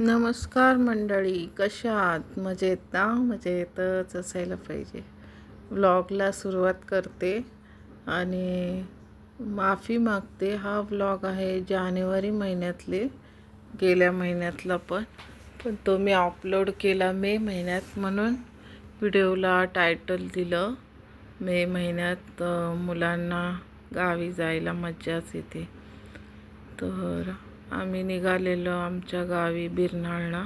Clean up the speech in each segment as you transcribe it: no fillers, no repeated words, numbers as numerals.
नमस्कार मंडळी, कशा आहात? मजेत ना? मजेतच असायला पाहिजे. व्लॉगला सुरुवात करते आणि माफी मागते. हा व्लॉग आहे जानेवारी महिन्यातले, गेल्या महिन्यातला पण तो मी अपलोड केला मे महिन्यात, म्हणून व्हिडिओला टायटल दिलं मे महिन्यात. मुलांना गावी जायला मज्जाच येते. तर आम्ही निघालेलो आमच्या गावी बिरनाळला.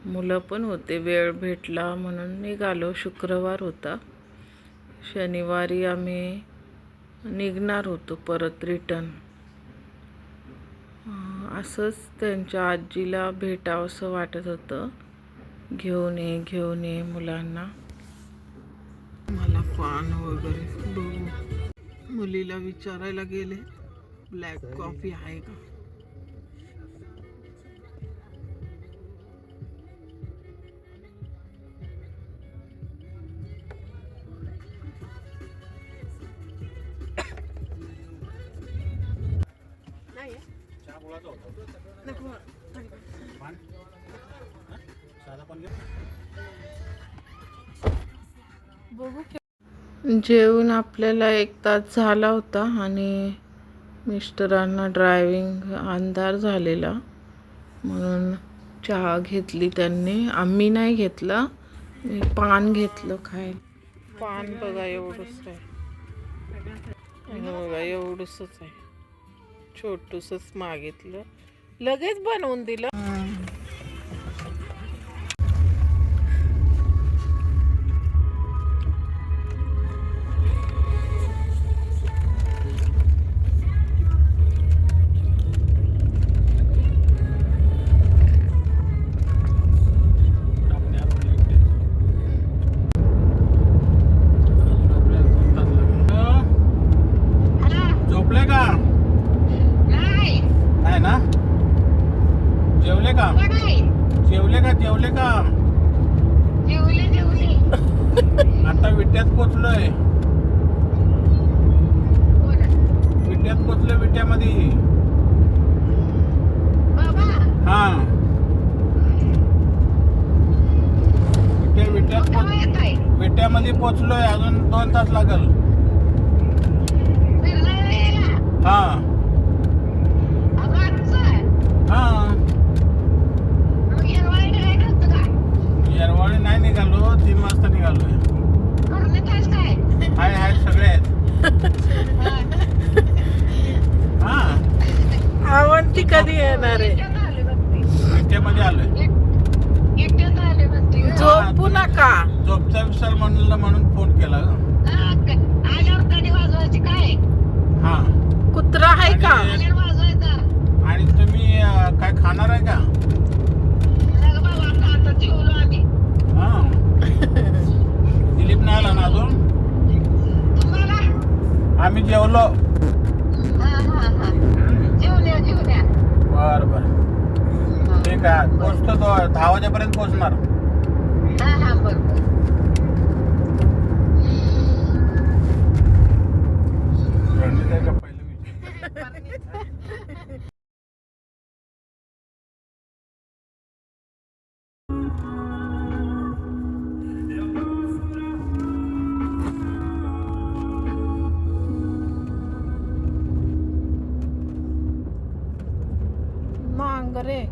मुलं पण होते, वेळ भेटला म्हणून निघालो. शुक्रवार होता, शनिवारी आम्ही निघणार होतो परत रिटर्न. असंच त्यांच्या आजीला भेटावंसं वाटत होतं. घेऊन ये मुलांना. मला पान वगैरे बघू. मुलीला विचारायला गेले, ब्लॅक कॉफी आहे का? जेवून आपल्याला 1 तास झाला होता आणि मिस्टरांना ड्रायव्हिंग अंधार झालेला म्हणून चहा घेतली त्यांनी. आम्ही नाही घेतला, मी पान घेतलं खायला. पान बघा एवढंच आहे, बघा एवढंच आहे, छोटूसच मागितलं, लगेच बनवून दिलं. जेवले का? आता विट्यात पोचलोय. विट्यामध्ये. हा, विट्यामध्ये पोचलोय. अजून 2 तास लागल. हा हा, येरवाडी नाही निघालो, 3 वाजता निघालोय. हाय सगळे आहेत. हा, आवडती कधी येणार आहे? विट्यामध्ये आलोय. झोपू नका. झोपचा विसर म्हणून फोन केला. हा, कुत्रा आहे का? आणि तुम्ही काय खाणार आहे का? हा, दिलीप नाही आला ना अजून? आम्ही जेवलो. बर ठीक आहे, पोचतो. 10 वाजेपर्यंत पोचणार. मांगरे.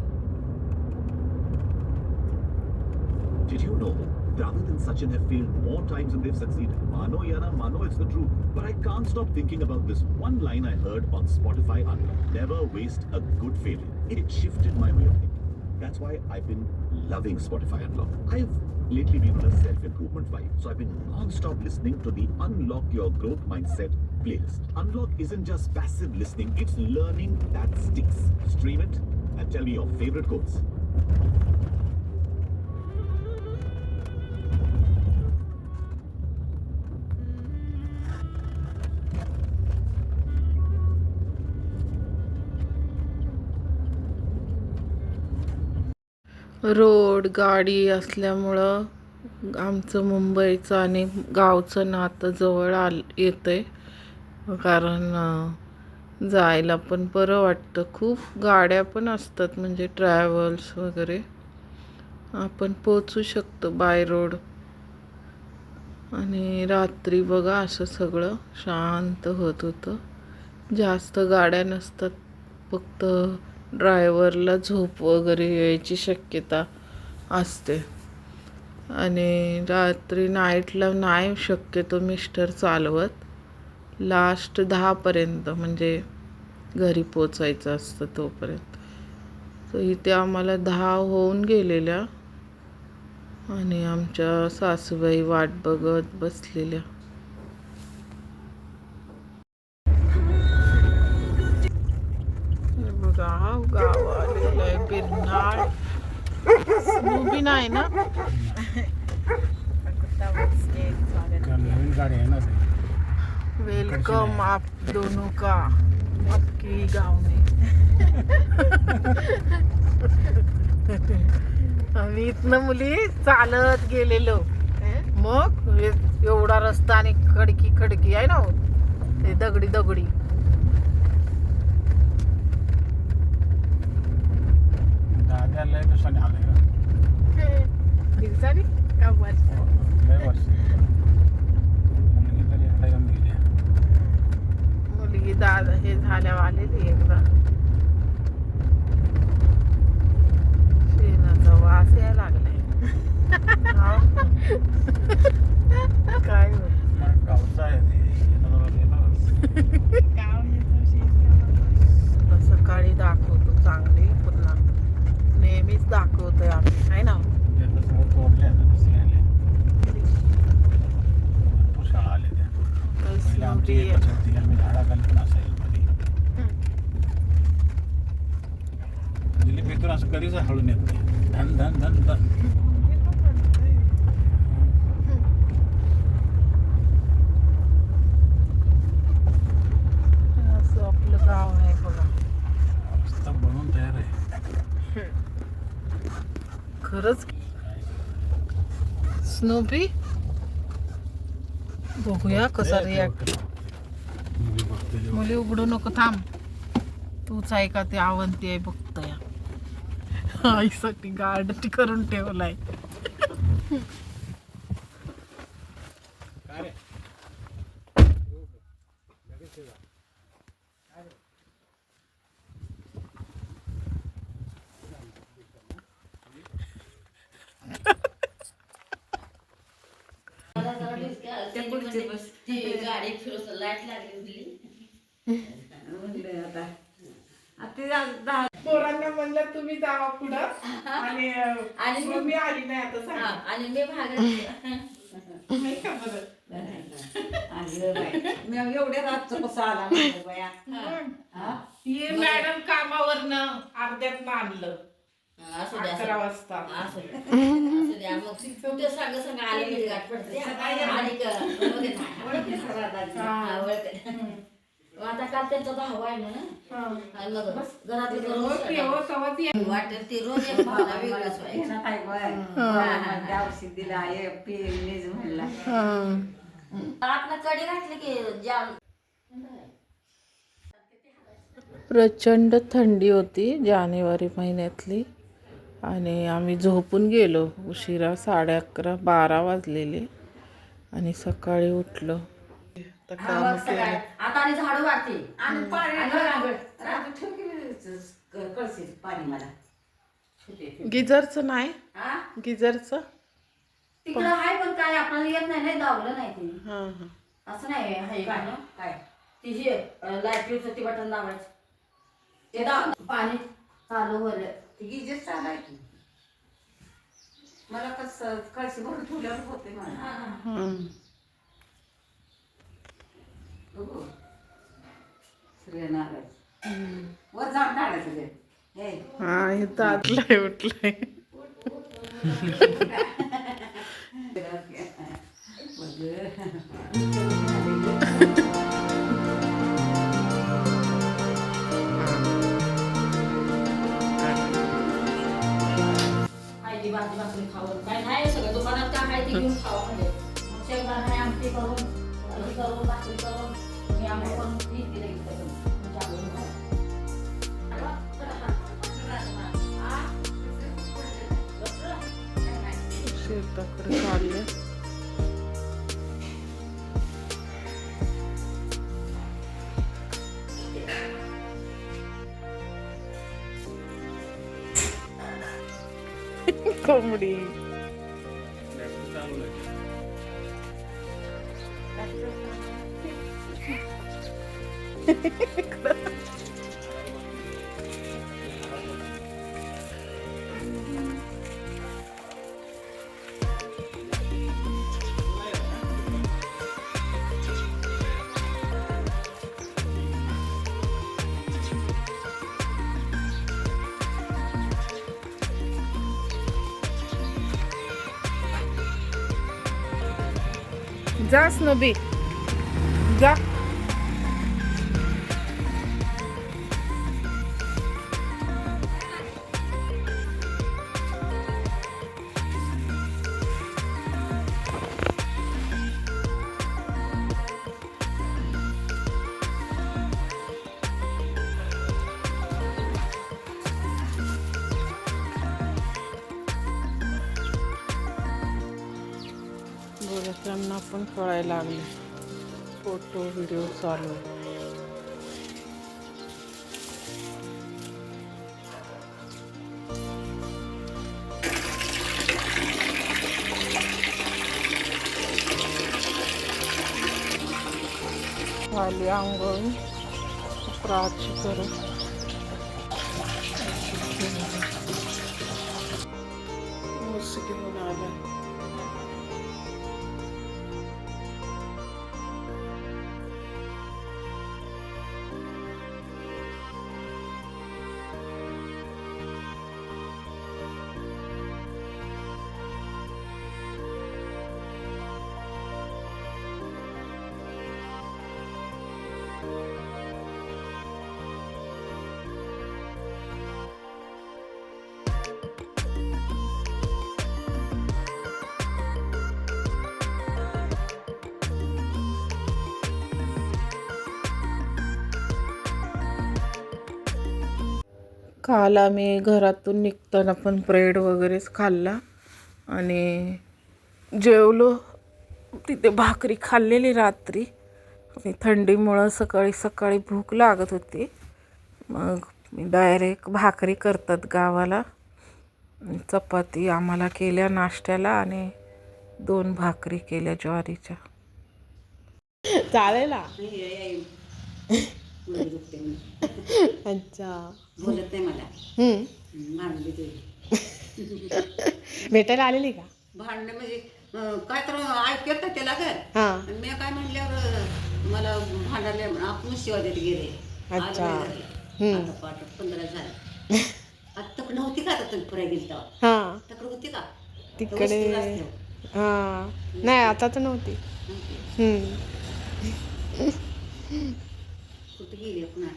Did you know, Dravid and Sachin have failed more times than they've succeeded? Mano ya na mano, it's the truth. But I can't stop thinking about this one line I heard on Spotify Unlocked. Never waste a good failure. It shifted my way of thinking. That's why I've been loving Spotify Unlocked. I've lately been on a self-improvement vibe, so I've been non-stop listening to the Unlock Your Growth Mindset playlist. Unlock isn't just passive listening, it's learning that sticks. Stream it and tell me your favorite quotes. Road गाडी असल्यामुळं आमचं मुंबईचं आणि गावचं नातं जवळ येतंय. कारण जायला पण बरं वाटतं. खूप गाड्या पण असतात म्हणजे ट्रॅव्हल्स वगैरे. आपण पोचू शकतो बाय रोड. आणि रात्री बघा असं सगळं शांत होत होतं. जास्त गाड्या नसतात. फक्त ड्रायव्हरला झोप वगैरे यायची शक्यता असते. आणि रात्री नाईटला नाही शक्यतो मिस्टर चालवत. लास्ट 10पर्यंत म्हणजे घरी पोचायचं असतं तोपर्यंत. तर इथे आम्हाला 10 होऊन गेलेल्या आणि आमच्या सासूबाई वाट बघत बसलेल्या. हे बघा हा गाव आलेलं आहे बिरनाळ. स्नूबी नाही ना? नवीन गाडी आहे ना ते. वेलकम आप दोनों का आपकी गाव में. आम्ही इथनं मुली चालत गेलेलो. मग एवढा रस्ता आणि खडकी आहे ना हो. ते दगडी दाद्या लय दिवसांनी आलोय का दिवसानी का वर्ष. लय वर्ष मुलगी तरी एकदा येऊन गेली. मुलगी दादा हे झाल्यावर आलेली एकदा. शेणाचा वास यायला लागलाय. काय हो. मग गावचं आहे ते. सकाळी दाखवतो चांगली पुन्हा नेहमीच दाखवतोय आम्ही आहे ना. याचं सगळं तोडले आता दुसरे आले. भरपूर शाळा आल्या त्या. पहिले आमची एकच होती. आम्ही झाडाखाली पण असायचो कधी. दिलीप इथून असं कधीच हळून येत नाही. धन धन धन धन. असं आपलं गाव आहे बघा. रस्ता बनवून तयार आहे. खरंच स्नूपी बघूया कसा रिॲक्ट. मुली बघते जेव्हा. मुली उघडू नको थांब. तूच आहे का ते आवंती आहे बघतोय. आईसाठी गार्ड करून ठेवलाय. काय रे? गाडी फिरवत लाईट लागली पोरांना म्हणलं तुम्ही जावा पुढं आणि आणि मग मी आली नाही आता सांगा. आणि मी भागात नाही का बरं. मी एवढ्या रातचं कसं आला बया. ये मॅडम कामावरनं अर्ध्यात आणलं असू द्या 11 वाजता. असू द्या मग ते सांग सांग आले मी गाठ पडते आणि आता काल त्यांचा भाव आहे ना. आणि मग घरातली करून वाटेल ती रोज एक भावना वेगळीच व्हायची. औषध दिला म्हणला आपलं कडी घातली की जाम. प्रचंड थंडी होती जानेवारी महिन्यातली आणि आम्ही झोपून गेलो उशिरा. 11:30 12 वाजलेले आणि सकाळी उठलो. आता कामं केली. आता आणि झाडू वाटते आणि पाणी आणि कळशील पाणी मला. गिझरचं नाही हा गिझरचं. तिकडं आहे पण काय आपल्याला येत नाही नाही दावलं नाही ते. हां हां असं नाही आहे काय काय तिची लाईटचं ती बटन दाबायचं ते दाब पाणी चालू होईल. गिजर चालाय की मला कसं कळशी भरून ठेवल्यावर होते मला. बघू सूर्यनारायण वर जाऊन काढायचं ते. हे हा हे दादलाय उठलाय. ती भाजी भाकरी खाऊन काय नाही सगळं दुकानात काय आहे ते घेऊन खावा म्हणजे मग शेंगदाणे आमटी करून भाजी करून भाकरी करून मी आंबे करून ती तिला घेतलं शेताकडे चालले. कोंबडी जा स्नोबी जा. बघा त्यांना पण कळायला लागले. फोटो व्हिडिओ चालू आहे. खाली अंगण प्राची करत ऊस घेऊन आला. काल आम्ही घरातून निघताना पण ब्रेड वगैरेच खाल्ला आणि जेवलो. तिथे भाकरी खाल्लेली रात्री आणि थंडीमुळं सकाळी सकाळी भूक लागत होती. मग मी डायरेक्ट भाकरी करतात गावाला, चपाती आम्हाला केल्या नाश्त्याला आणि 2 भाकरी केल्या ज्वारीच्या. चालेल. अच्छा बोलत नाही मला. भांडली ते भेटायला आलेली का? भांडणं म्हणजे काय तर ऐकत ना त्याला घर. हां. मी काय म्हणल्यावर मला भांडायला आपण शिवा देत गेले. अच्छा. आता पाठ 15 झाले. आता तक नव्हती का आता तुम्ही पुढे गेली तेव्हा? हां तकडे होती का? तिकडे. हां नाही आता तर नव्हती. कुठे गेली पुन्हा?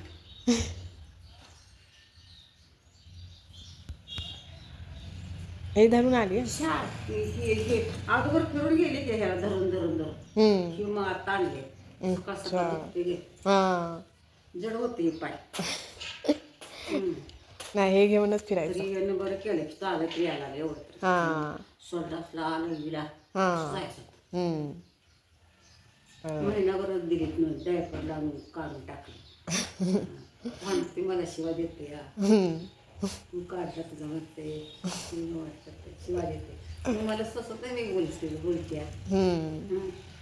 हे धरून आली. हे अगोदर फिरून गेले की ह्याला धरून धरून धरून किंवा आता आणले. हां जड होते पाय. नाही हे घेऊनच फिरायचं. तरी बरं केलं की चालत यायला एवढं. हां सोल्डासला आलं विला हां. जायचं. महिनाभरच दिलीत ना डायपर लावून काढून टाकलं. म्हणते मला शिवा देते या तू काढला तुझा म्हणते वाटतं शिवा देते. मग मला स्वतः नाही बोलते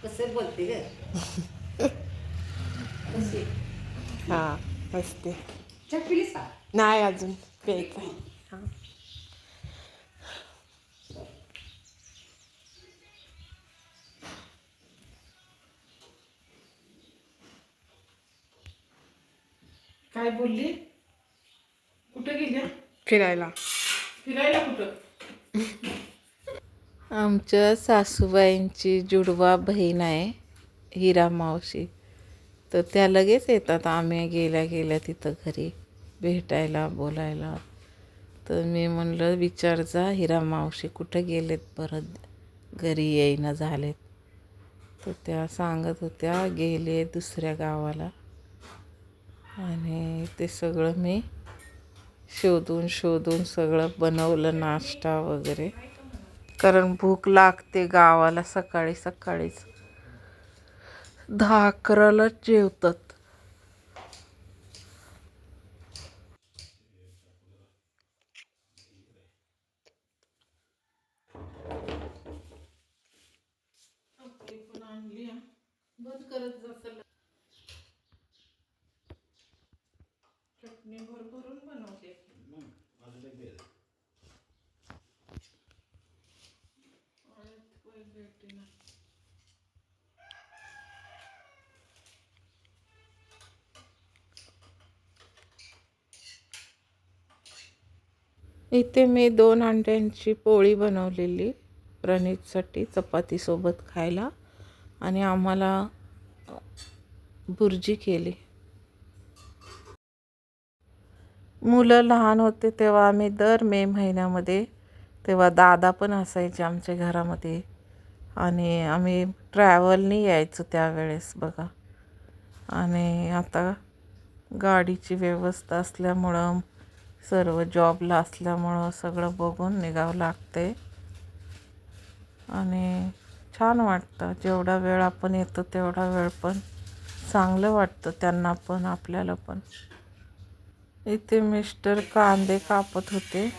कसं बोलते ग कशी. हां असते. चहा पिलीस का? नाही अजून प्यायचं आहे. हां काय बोलली? कुठे गेली? फिरायला. फिरायला कुठं? आमच्या सासूबाईंची जुडवा बहीण आहे हिरा मावशी, तर त्या लगेच येतात आम्ही गेल्या गेल्या तिथं घरी भेटायला बोलायला. तर मी म्हणलं विचार जा हिरा मावशी कुठं गेलेत परत घरी येईना झालेत. तर त्या सांगत होत्या गेले दुसऱ्या गावाला. आणि ते सगळं मी शोधून शोधून सगळं बनवलं, नाश्ता वगैरे. कारण भूक लागते गावाला सकाळी सकाळीच. 10-11लाच जेवतात. चटणी भरभरून बनवते. इथे मी 2 अंड्यांची पोळी बनवलेली प्रणीतसाठी चपातीसोबत खायला, आणि आम्हाला भुर्जी केली. मुलं लहान होते तेव्हा आम्ही दर मे महिन्यामध्ये, तेव्हा दादा पण असायचे आमच्या घरामध्ये, आणि आम्ही ट्रॅव्हलनी यायचो त्यावेळेस बघा. आणि आता गाडीची व्यवस्था असल्यामुळं, सर्व जॉबला असल्यामुळं सगळं बघून निघावं लागते. आणि छान वाटतं, जेवढा वेळ आपण येतो तेवढा वेळ पण चांगलं वाटतं त्यांना पण आपल्याला पण. इथे मिस्टर कांदे कापत होते.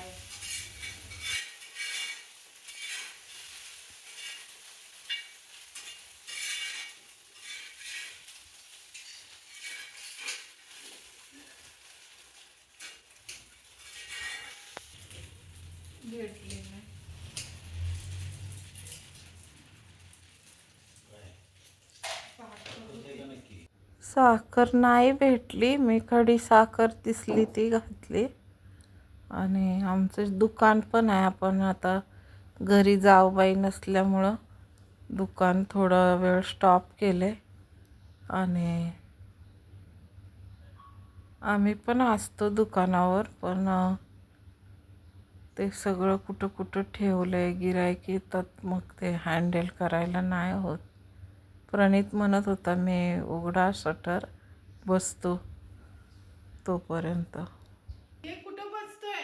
साखर नाही भेटली, मी खडी साखर दिसली ती घातली. आणि आमचं दुकान पण आहे, आपण आता घरी जाऊबाई नसल्यामुळं दुकान थोडा वेळ स्टॉप केले. आणि आम्ही पण असतो दुकानावर, पण ते सगळं कुठं कुठं ठेवलं आहे, गिऱ्हाईक येतात मग ते हँडल करायला नाही होत. प्रणीत म्हणत होता मी उघडा शटर, बसतो तोपर्यंत. हे कुठं बसतोय?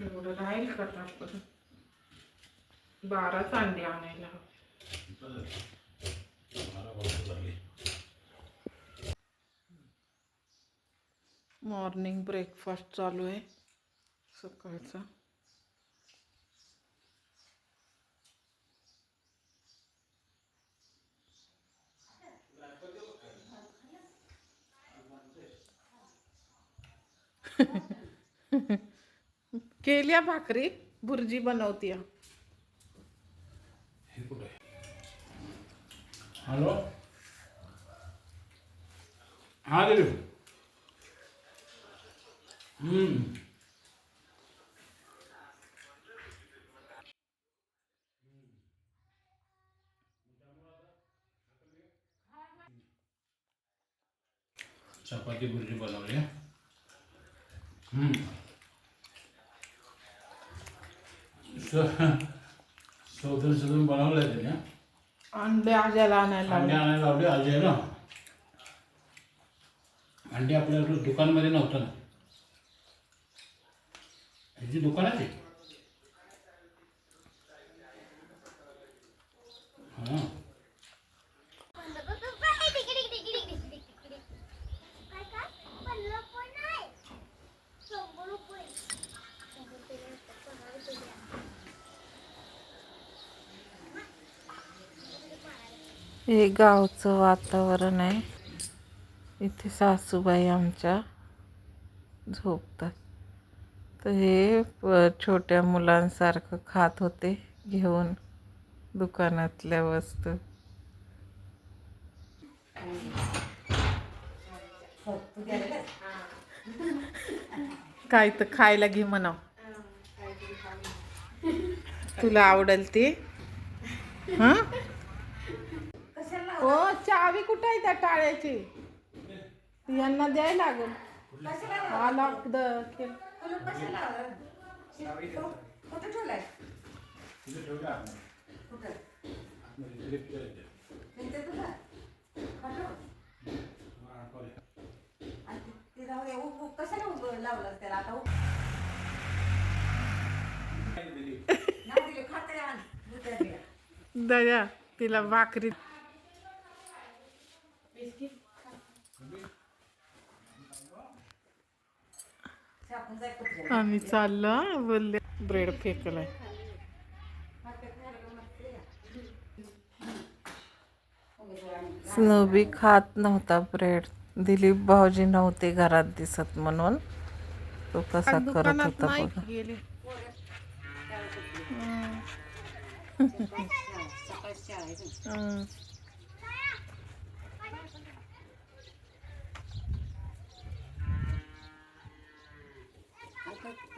एवढं राहील का टाकून? 12 अंडी आणायला हवे. मॉर्निंग ब्रेकफास्ट चालू आहे सकाळचा. केल्या भाकरी, भुर्जी बनवते. हॅलो, हां दिली. चपाती भुर्जी बनवली. शोधून बनवलं आहे त्याने. अंडे आज्याला आणायला अंडे आणायला लावले अजय ना. अंडे आपल्या दुकानमध्ये नव्हतं ना, ह्याची दुकान आहे ती. हां, हे गावचं वातावरण आहे. इथे सासूबाई आमच्या झोपतात. तर हे छोट्या मुलांसारखं खात होते घेऊन दुकानातल्या वस्तू. तू गेलेलं काय तर खायला घे म्हणाव. तुला आवडेल ते. हा हो, चावी कुठं आहे त्या टाळ्याची? ती यांना द्यायला लागेल. हा लॉक कुठं ठेवलाय तिथे ठेवलं आपण. कुठं आतमध्ये लिफ्ट केलं ते. ते तुला पाठव. आणि ते जाऊ दे. कशाला लावलं त्याला आता नाही दिले खाते आण दुसऱ्या दया तिला भाकरी. आपण जाय कुठे आम्ही चाललो बोलले ब्रेड फेकलाय. स्नोबी खात नव्हता ब्रेड. दिलीप भाऊजी नव्हते घरात दिसत म्हणून तो कसा करत होता बघा.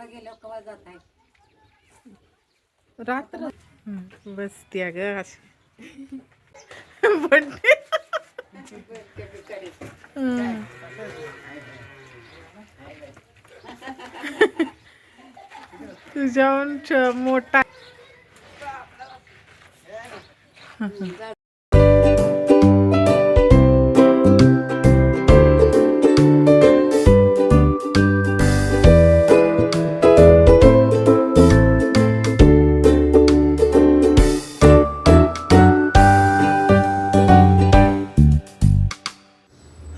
गेल्यावर कवा जात आहे रात्र बसत्या ग अशी. बड्डे तुझ्याहून मोठा.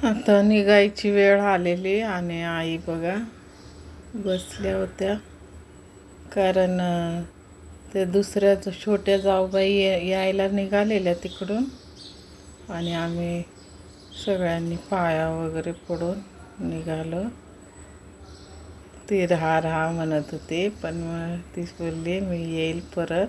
आता निघायची वेळ आलेली आणि आई बघा बसल्या होत्या. कारण ते दुसऱ्या छोट्या जाऊबाई यायला निघालेल्या तिकडून आणि आम्ही सगळ्यांनी पाया वगैरे पडून निघालो. ती राहा म्हणत होते पण मग ती बोलली मी येईल परत.